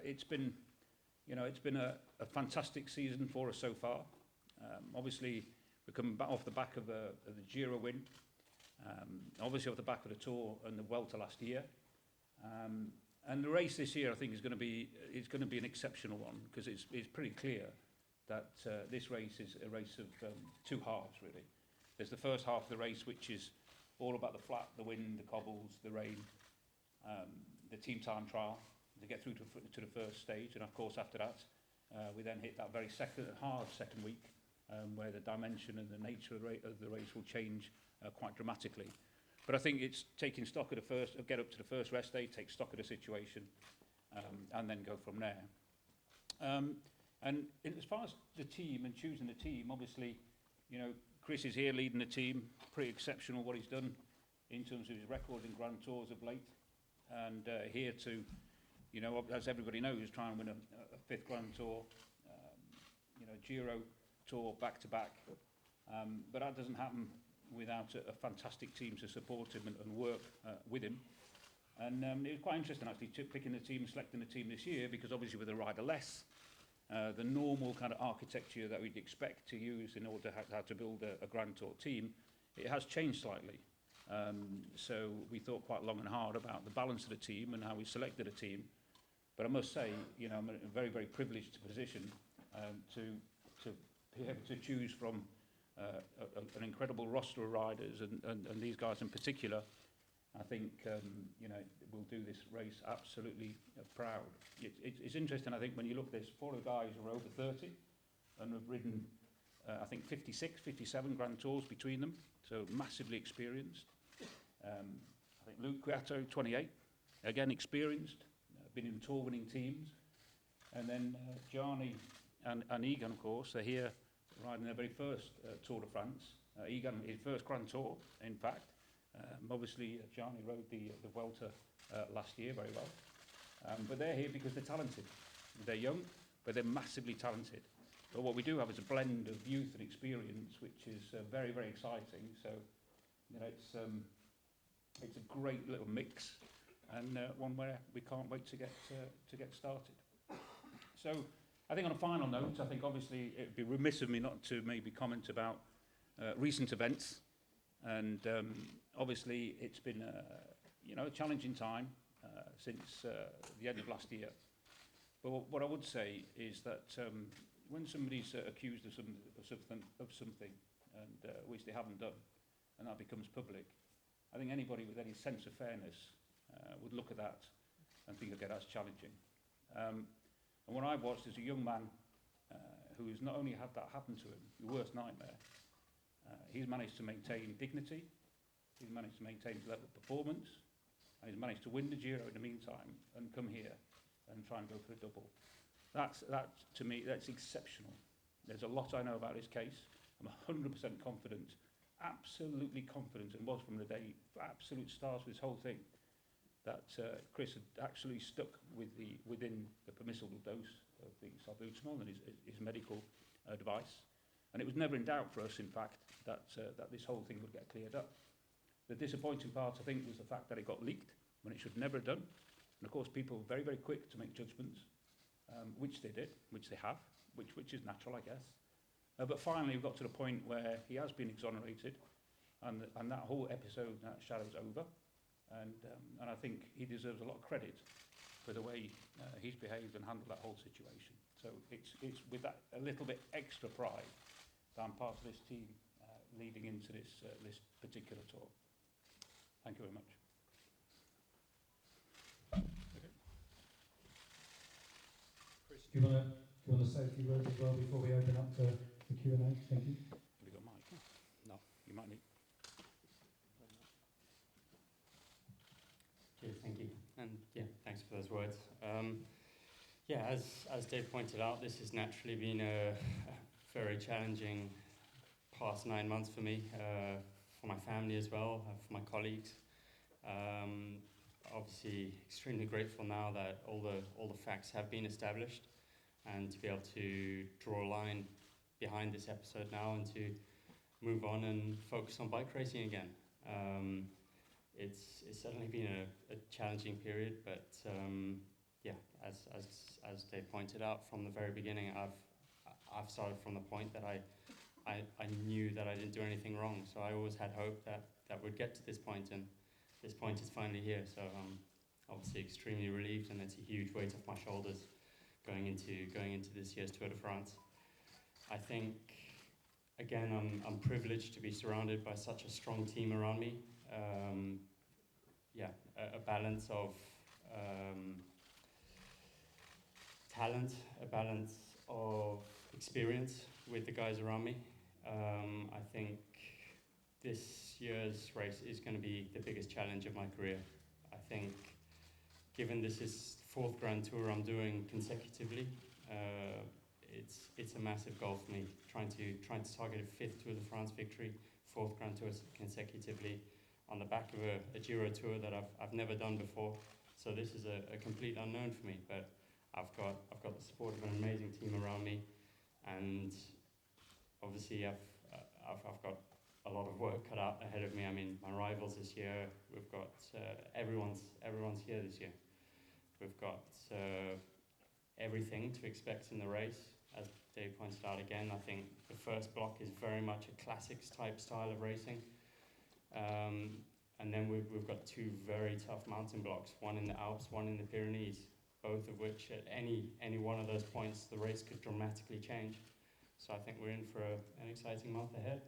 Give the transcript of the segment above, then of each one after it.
it's been, it's been a fantastic season for us so far. Obviously, we're coming back off the back of the Giro win, obviously off the back of the Tour and the Vuelta last year. And the race this year, I think, is going to be an exceptional one, because it's pretty clear that this race is a race of two halves, really. There's the first half of the race, which is all about the flat, the wind, the cobbles, the rain, the team time trial to get through to the first stage. And of course, after that, we then hit that very hard second week, where the dimension and the nature of the race will change quite dramatically. But I think it's taking stock of the first, get up to the first rest day, take stock of the situation, and then go from there. And as far as the team and choosing the team, obviously, Chris is here leading the team. Pretty exceptional what he's done in terms of his record in Grand Tours of late, and here to, as everybody knows, try and win a fifth Grand Tour, Giro Tour back to back. But that doesn't happen without a fantastic team to support him and work with him. And it was quite interesting, actually, picking the team, selecting the team this year, because obviously with a rider less, the normal kind of architecture that we'd expect to use in order how to build a Grand Tour team, it has changed slightly. So we thought quite long and hard about the balance of the team and how we selected a team. But I must say, I'm in a very, very privileged position to be able to choose from an incredible roster of riders, and these guys in particular. I think, we'll do this race absolutely proud. It's interesting, I think, when you look, there's 4 of the guys who are over 30 and have ridden, I think, 56, 57 Grand Tours between them, so massively experienced. I think Luke Quato, 28, again experienced, been in tour-winning teams. And then Gianni and Egan, of course, are here riding their very first Tour de France. Egan, his first Grand Tour, in fact. Obviously, Gianni rode the Vuelta last year very well. But they're here because they're talented. They're young, but they're massively talented. But what we do have is a blend of youth and experience, which is very, very exciting. So, it's a great little mix, and one where we can't wait to get started. So, I think on a final note, I think obviously it would be remiss of me not to maybe comment about recent events. And obviously it's been a challenging time since the end of last year. But what I would say is that when somebody's accused of something and which they haven't done, and that becomes public, I think anybody with any sense of fairness would look at that and think, okay, that's challenging. And what I've watched is a young man who's not only had that happen to him, the worst nightmare, he's managed to maintain dignity, he's managed to maintain his level of performance, and he's managed to win the Giro in the meantime and come here and try and go for a double. That, to me, that's exceptional. There's a lot I know about his case. I'm 100% confident, absolutely confident, and was from the day, absolute stars with this whole thing, that Chris had actually stuck within the permissible dose of the salbutamol and his medical advice. And it was never in doubt for us, in fact, that this whole thing would get cleared up. The disappointing part, I think, was the fact that it got leaked when it should never have done. And of course, people were very, very quick to make judgments, which they did, which they have, which is natural, I guess. But finally, we got to the point where he has been exonerated, and that whole episode, that shadow's over. And I think he deserves a lot of credit for the way he's behaved and handled that whole situation. So it's with that a little bit extra pride that I'm part of this team leading into this particular tour. Thank you very much. Okay. Chris, do you want to say a few words as well before we open up to the Q&A? Thank you. Have you got a mic? No, you might need. Cheers, thank you. And yeah, thanks for those words. As Dave pointed out, this has naturally been a very challenging past 9 months for me, for my family as well, for my colleagues. Obviously, extremely grateful now that all the facts have been established, and to be able to draw a line behind this episode now and to move on and focus on bike racing again. It's certainly been a challenging period, but yeah, as they pointed out from the very beginning, I've started from the point that I knew that I didn't do anything wrong. So I always had hope that we'd get to this point, and this point is finally here. So I'm obviously extremely relieved, and it's a huge weight off my shoulders going into this year's Tour de France. I think, again, I'm privileged to be surrounded by such a strong team around me. Yeah, a balance of talent, a balance of experience with the guys around me. I think this year's race is going to be the biggest challenge of my career. I think, given this is the 4th Grand Tour I'm doing consecutively, it's a massive goal for me. Trying to target a 5th Tour de France victory, 4th Grand Tour consecutively, on the back of a Giro Tour that I've never done before. So this is a complete unknown for me. But I've got the support of an amazing team around me, and obviously I've got a lot of work cut out ahead of me. I mean, my rivals this year, we've got everyone's here this year. We've got everything to expect in the race. As Dave pointed out again, I think the first block is very much a classics type style of racing. And then we've got 2 very tough mountain blocks, one in the Alps, one in the Pyrenees, both of which at any one of those points the race could dramatically change. So I think we're in for an exciting month ahead.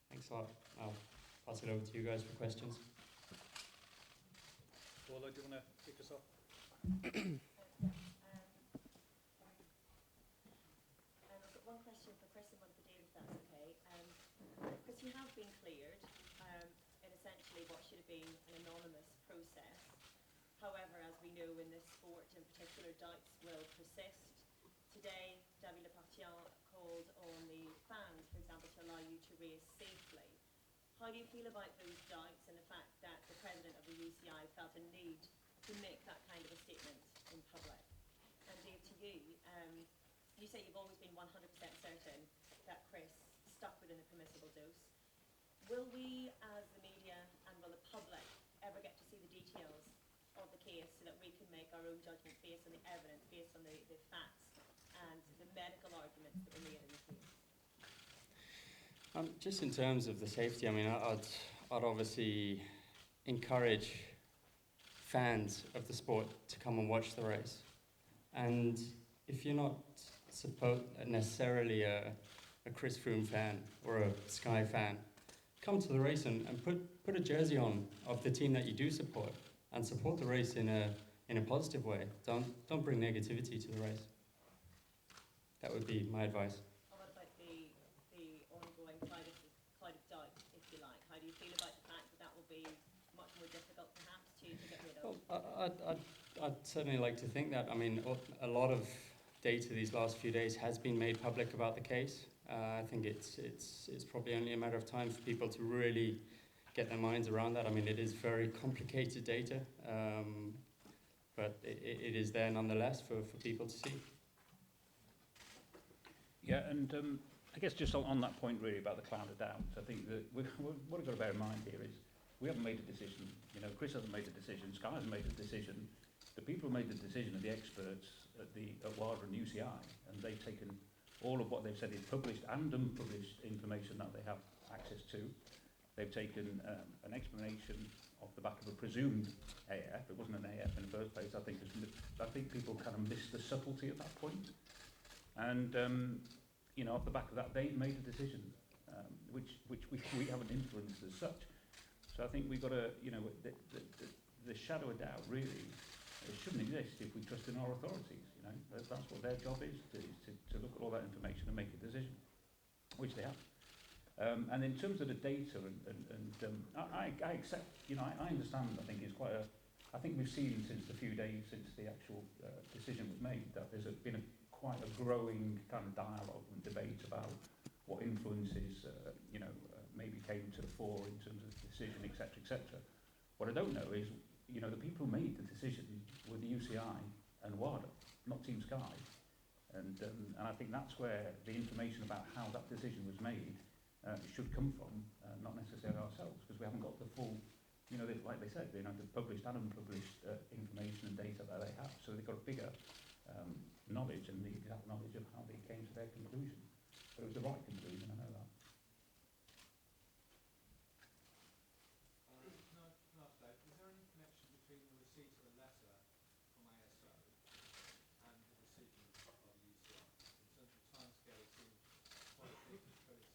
Thanks a lot. I'll pass it over to you guys for questions. Paula, do you want to kick us off? I've got one question for Chris and one for Dave, if that's okay. Chris, you have been cleared in essentially what should have been an anonymous process. However, as we know in this sport in particular, doubts will persist. Today, David Lepartien called on the fans, for example, to allow you to race safely. How do you feel about those doubts and the fact that the president of the UCI felt a need to make that kind of a statement in public? And Dave, to you, you say you've always been 100% certain that Chris stuck within a permissible dose. Will we, as the media, and will the public ever get to see the details of the case so that we can make our own judgment based on the evidence, based on the facts and the medical arguments that were made in the case? Just in terms of the safety, I mean, I'd obviously encourage fans of the sport to come and watch the race. And if you're not necessarily a Chris Froome fan or a Sky fan, come to the race and put a jersey on of the team that you do support, and support the race in a positive way. Don't bring negativity to the race. That would be my advice. What about the ongoing cloud of doubt, if you like? How do you feel about the fact that will be much more difficult perhaps to get rid of? Well, I'd certainly like to think that. I mean, a lot of data these last few days has been made public about the case. I think it's probably only a matter of time for people to really get their minds around that. I mean, it is very complicated data, but it is there nonetheless for people to see. Yeah, and I guess just on that point really about the cloud of doubt, I think that what we've got to bear in mind here is we haven't made a decision. You know, Chris hasn't made a decision, Sky hasn't made a decision. The people who made the decision are the experts at WADA and UCI, and they've taken all of what they've said is published and unpublished information that they have access to. They've taken an explanation off the back of a presumed AF. It wasn't an AF in the first place. I think people kind of missed the subtlety of that point. And you know, off the back of that, they've made a decision, which we haven't influenced as such. So I think we've got to, you know, the shadow of doubt really shouldn't exist if we trust in our authorities. You know, that's what their job is, to look at all that information and make a decision, which they have. And in terms of the data, I accept, you know, I understand. I think it's quite I think we've seen since the few days since the actual decision was made that there's been quite a growing kind of dialogue and debate about what influences, you know, maybe came to the fore in terms of the decision, etc., etc. What I don't know is, you know, the people who made the decision were the UCI and WADA, not Team Sky. And I think that's where the information about how that decision was made should come from, not necessarily ourselves, because we haven't got the full you know, like they said, you know, the published and unpublished information and data that they have. So they've got a bigger knowledge and the exact knowledge of how they came to their conclusion. But it was the right conclusion, I know that. Is there any connection between the receipt of a letter from ASO and the decision of the UCI? In terms of timescale, it seems quite big and close.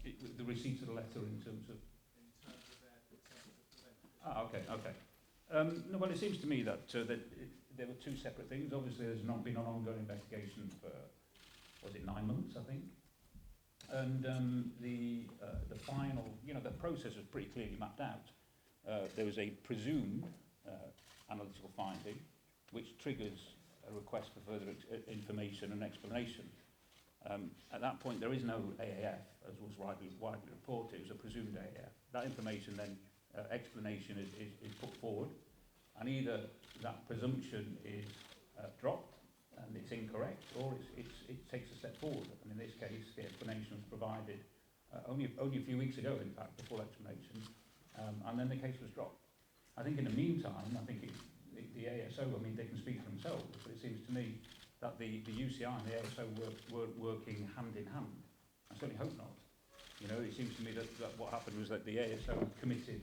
The receipt of the letter in terms of... In terms of their attempt to prevent this. Okay. No, well, it seems to me that, there were two separate things. Obviously, there's not been an ongoing investigation for, was it 9 months, I think? And the final, you know, the process was pretty clearly mapped out. There was a presumed analytical finding, which triggers a request for further information and explanation. At that point, there is no AAF, as was widely reported. It was a presumed AAF. That information then, explanation is put forward, and either that presumption is dropped and it's incorrect, or it takes a step forward. And in this case, the explanation was provided only a few weeks ago, in fact, the full explanation, and then the case was dropped. I think in the meantime, I think the ASO, I mean, they can speak for themselves, but it seems to me that the UCI and the ASO were working hand in hand. I certainly hope not. You know, it seems to me that what happened was that the ASO committed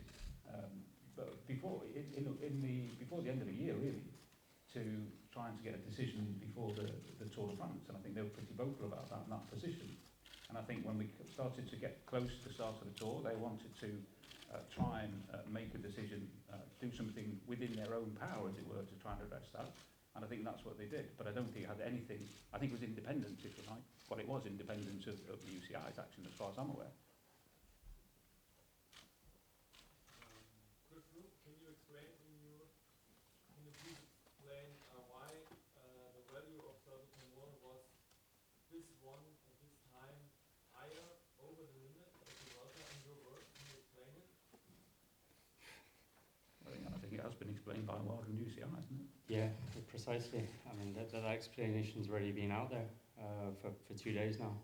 before the end of the year, really, to trying to get a decision before the Tour de France, and I think they were pretty vocal about that position. And I think when we started to get close to the start of the Tour, they wanted to try and make a decision, do something within their own power, as it were, to try and address that. And I think that's what they did. But I don't think it had anything, I think it was independent, if you like. Well, it was independent of the UCI's action, as far as I'm aware. Can you explain, can you please explain why the value of 30.1 was this one at this time higher over the limit of the delta in your work? Can you explain it? I think it has been explained by Wild and UCI, hasn't it? Yeah, precisely. I mean, that explanation's already been out there for 2 days now.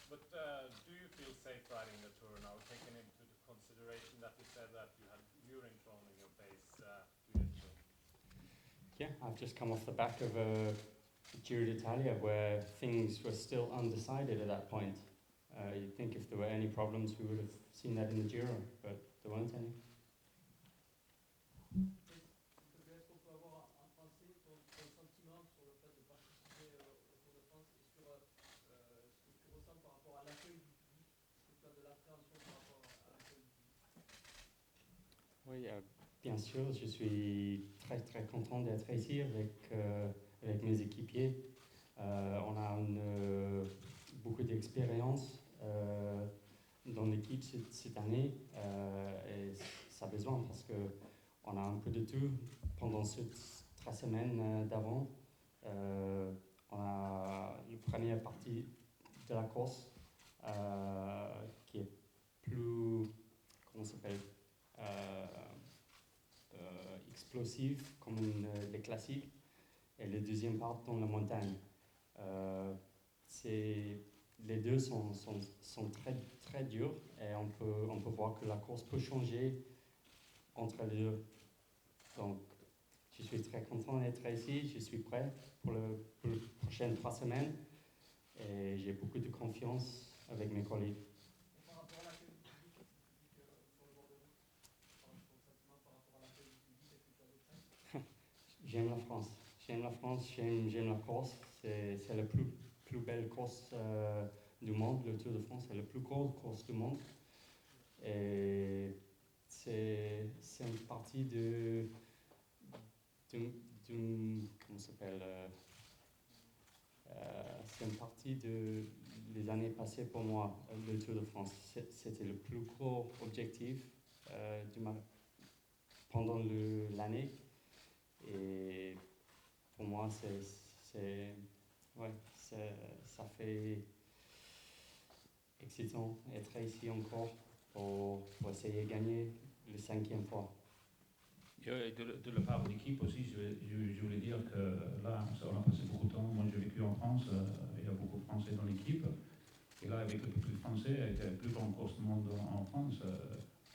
But do you feel safe riding the Tour now, taking into consideration that you said that you had urine thrown in your face 2 years ago? Yeah, I've just come off the back of a Giro d'Italia where things were still undecided at that point. You'd think if there were any problems, we would have seen that in the Giro, but there weren't any. Oui, bien sûr, je suis très content d'être ici avec mes équipiers. On a beaucoup d'expérience dans l'équipe cette année et ça a besoin parce qu'on a un peu de tout. Pendant ces 3 semaines d'avant, on a la première partie de la course qui est plus, comment ça s'appelle, explosive comme les classiques, et le deuxième part dans la montagne. Les deux sont très durs et on peut voir que la course peut changer entre les deux. Donc je suis très content d'être ici, je suis prêt pour les prochaines 3 semaines et j'ai beaucoup de confiance avec mes collègues. J'aime la France, j'aime la course, c'est la plus belle course du monde, le Tour de France, c'est la plus grosse course du monde. Et c'est une partie comment ça s'appelle, c'est une partie des années passées pour moi, le Tour de France. C'était le plus gros objectif pendant l'année. Et pour moi, ça fait excitant d'être ici encore pour essayer de gagner le 5e fois. De la part de l'équipe aussi, je voulais dire que là, on a passé beaucoup de temps. Moi, j'ai vécu en France, il y a beaucoup de Français dans l'équipe. Et Et là, avec le public français, avec la plus grande course du monde en France,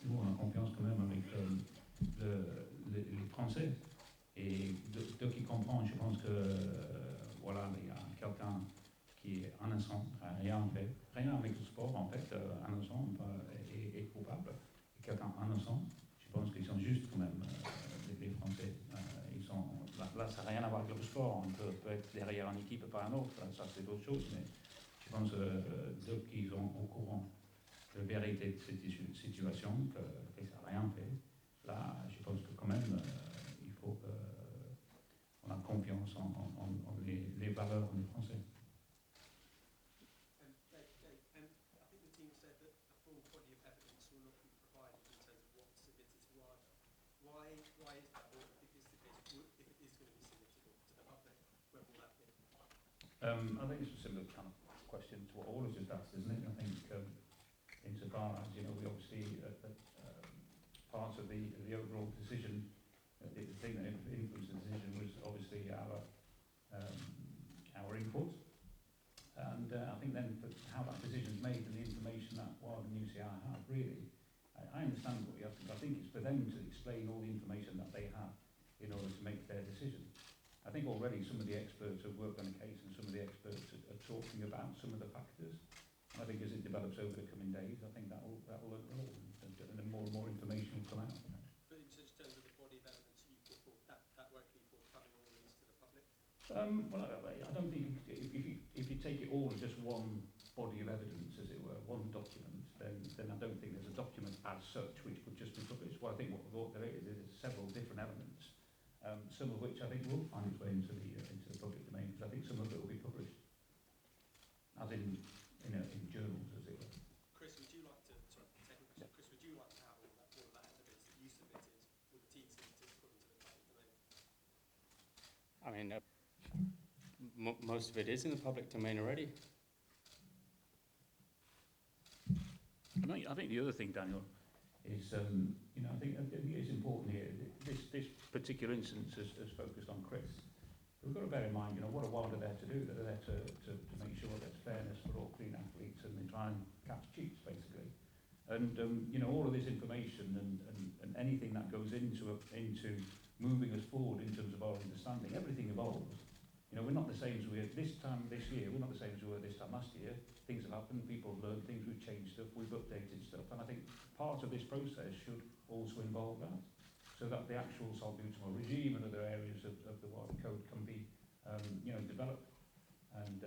nous, on a confiance quand même avec les Français. Et de qui comprend, je pense que voilà, il y a quelqu'un qui est innocent, rien fait, rien avec le sport en fait, innocent et coupable. Et quelqu'un innocent, je pense qu'ils sont justes quand même, les Français. Ils sont, là, ça n'a rien à voir avec le sport, on peut être derrière une équipe et pas un autre, ça c'est d'autres choses, mais je pense qu'ils sont au courant de la vérité de cette situation, que ça n'a rien fait. Là, je pense que quand même, il faut qu'on a confiance en les valeurs des Français. I think the team said that a full body of evidence will not be provided in terms of what's submitted to ARDA. Why is that, or if it's the case, if it is going to be submitted to the public, where will that be? I think it's a similar kind of question to what all of us just asked, isn't it? I think insofar as, you know, we obviously, part of the overall decision, the thing that influenced the decision was obviously our input. And I think then for how that decision is made and the information that WARD and UCI have, really, I understand what you have to do. I think it's for them to explain all the information that they have in order to make their decision. I think already some of the experts have worked on the case and some of the experts are talking about some of the factors. I think as it develops over the coming days, I think that will unroll and then more and more information will come out. You know. But in terms of the body of evidence you put forward, that won't be forthcoming all these to the public? Well, I don't think if you take it all as just one body of evidence, as it were, one document, then I don't think there's a document as such which could just be published. Well, I think what there is several different elements, some of which I think will find its way into the public domain, because I think some of it will be published, as in journals, as it were. Chris, would you like to, sorry, technical question, Chris, would you like to have all that evidence that you submitted, or the team submitted, put into the public domain? I mean, most of it is in the public domain already. I think the other thing, Daniel, is I think it's important here. This particular instance has focused on Chris. We've got to bear in mind, what are WARD there to do? They're there to make sure there's fairness for all clean athletes, and they try and catch cheats, basically. And all of this information and anything that goes into moving us forward in terms of our understanding, everything evolves. We're not the same as we were this time this year. We're not the same as we were this time last year. Things have happened. People have learned things. We've changed stuff. We've updated stuff. And I think part of this process should also involve that, so that the actual salbutamol regime and other areas of the WARD code can be, developed and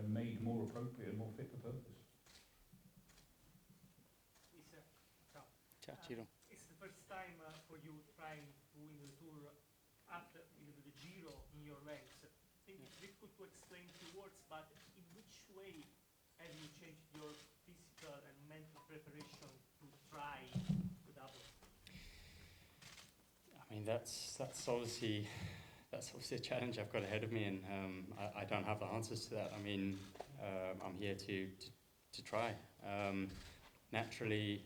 made more appropriate and more fit for purpose. Ciao. It's the first time for you trying to win the Tour after the Giro in your ranks. I think it's difficult to explain two words, but in which way have you changed your physical and mental preparation to try the double? I mean, that's obviously a challenge I've got ahead of me, and I don't have the answers to that. I mean, I'm here to try. Naturally,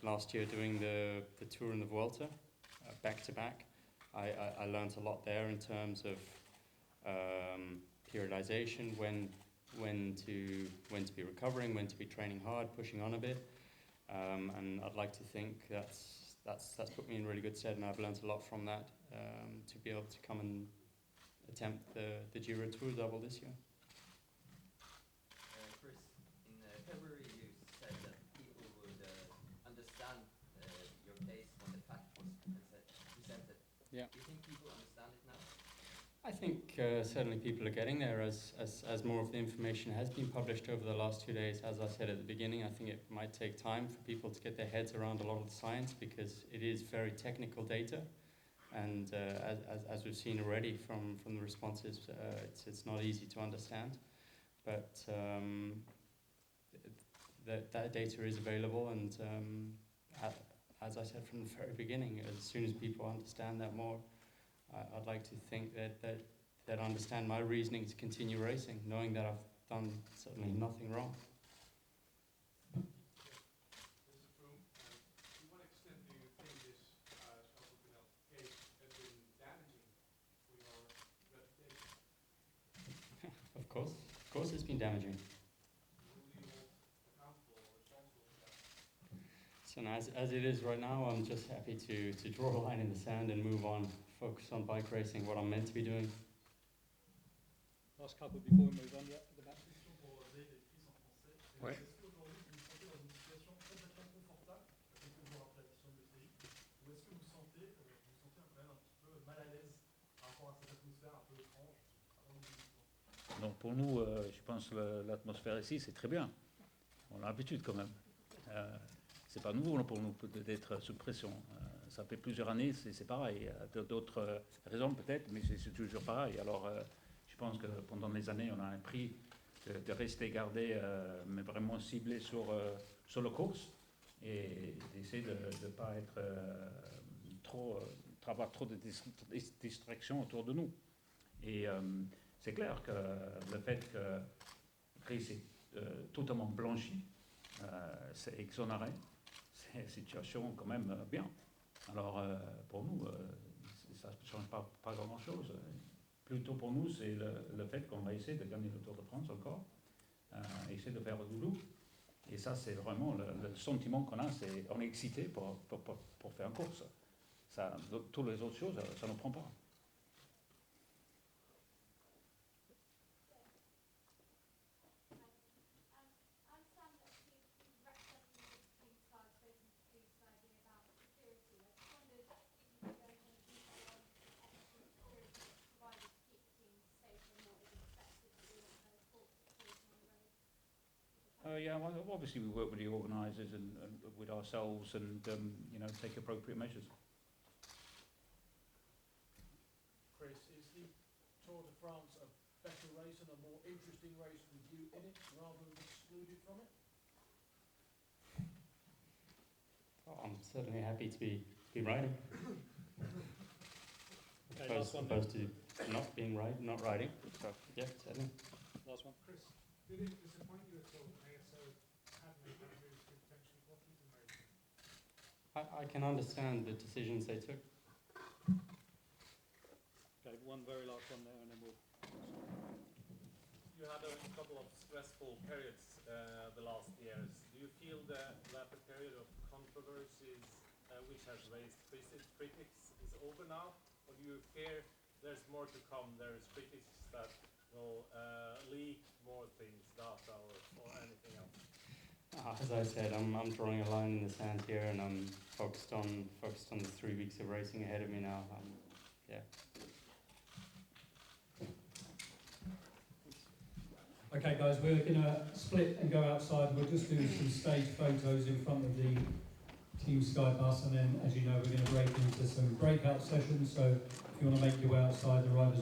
last year doing the Tour and the Vuelta, back to back, I learned a lot there in terms of periodization, when to be recovering, when to be training hard, pushing on a bit, and I'd like to think that's put me in really good stead, and I've learned a lot from that to be able to come and attempt the Giro Tour double this year. Chris, in February you said that people would understand your case when the fact was presented. Yeah. Do you think people understand it now? I think certainly people are getting there as more of the information has been published over the last 2 days. As I said at the beginning, I think it might take time for people to get their heads around a lot of the science, because it is very technical data, and as we've seen already from the responses, it's not easy to understand, but that data is available, and as I said from the very beginning, as soon as people understand that more, I'd like to think that understand my reasoning to continue racing, knowing that I've done certainly nothing wrong. This is Froome. To what extent do you think this salbutamol case has been damaging for your reputation? Of course, course, it's been damaging. So now, as it is right now, I'm just happy to draw a line in the sand and move on, focus on bike racing, what I'm meant to be doing. Last couple before we move on, yeah, at the back. Ouais. Est-ce qu'aujourd'hui vous vous sentez dans une situation complètement confortable, quelques jours après la décision de l'UCI, ou est-ce que vous sentez quand même un petit peu mal à l'aise par rapport à cette atmosphère un peu étrange avant le début? Donc pour nous, je pense que l'atmosphère ici, c'est très bien. On a l'habitude quand même. C'est pas nouveau pour nous d'être sous pression. Ça fait plusieurs années, c'est pareil. D'autres raisons peut-être, mais c'est toujours pareil. Alors je pense que pendant les années, on a appris de rester gardé, mais vraiment ciblé sur le course et d'essayer de ne pas être avoir trop de distractions autour de nous. Et c'est clair que le fait que Chris est totalement blanchi, c'est exonéré, c'est une situation quand même bien. Alors pour nous, ça ne change pas grand-chose. Plutôt pour nous, c'est le fait qu'on va essayer de gagner le Tour de France encore, essayer de faire le doudou. Et ça, c'est vraiment le sentiment qu'on a, c'est on est excité pour faire une course. Ça, toutes les autres choses, ça ne prend pas. Yeah, well, obviously we work with the organisers and with ourselves and take appropriate measures. Chris, is the Tour de France a better race and a more interesting race with you in it rather than excluded from it? Oh, I'm certainly happy to be riding. Okay, last one. Opposed to not being not riding. So yeah, certainly. Last one. Chris, did it disappoint you at all when ASO had made that move to potentially Washington racing? I can understand the decisions they took. Okay, one very last one there, and then we'll. You had a couple of stressful periods the last years. Do you feel that the period of controversies, which has raised critics, is over now? Or do you fear there's more to come? There's critics that will leak more things, data or anything else? As I said, I'm drawing a line in the sand here, and I'm focused on the 3 weeks of racing ahead of me now. Yeah. Okay, guys, we're going to split and go outside. We'll just do some stage photos in front of the Team Sky bus, and then, as you know, we're going to break into some breakout sessions. So if you want to make your way outside, the riders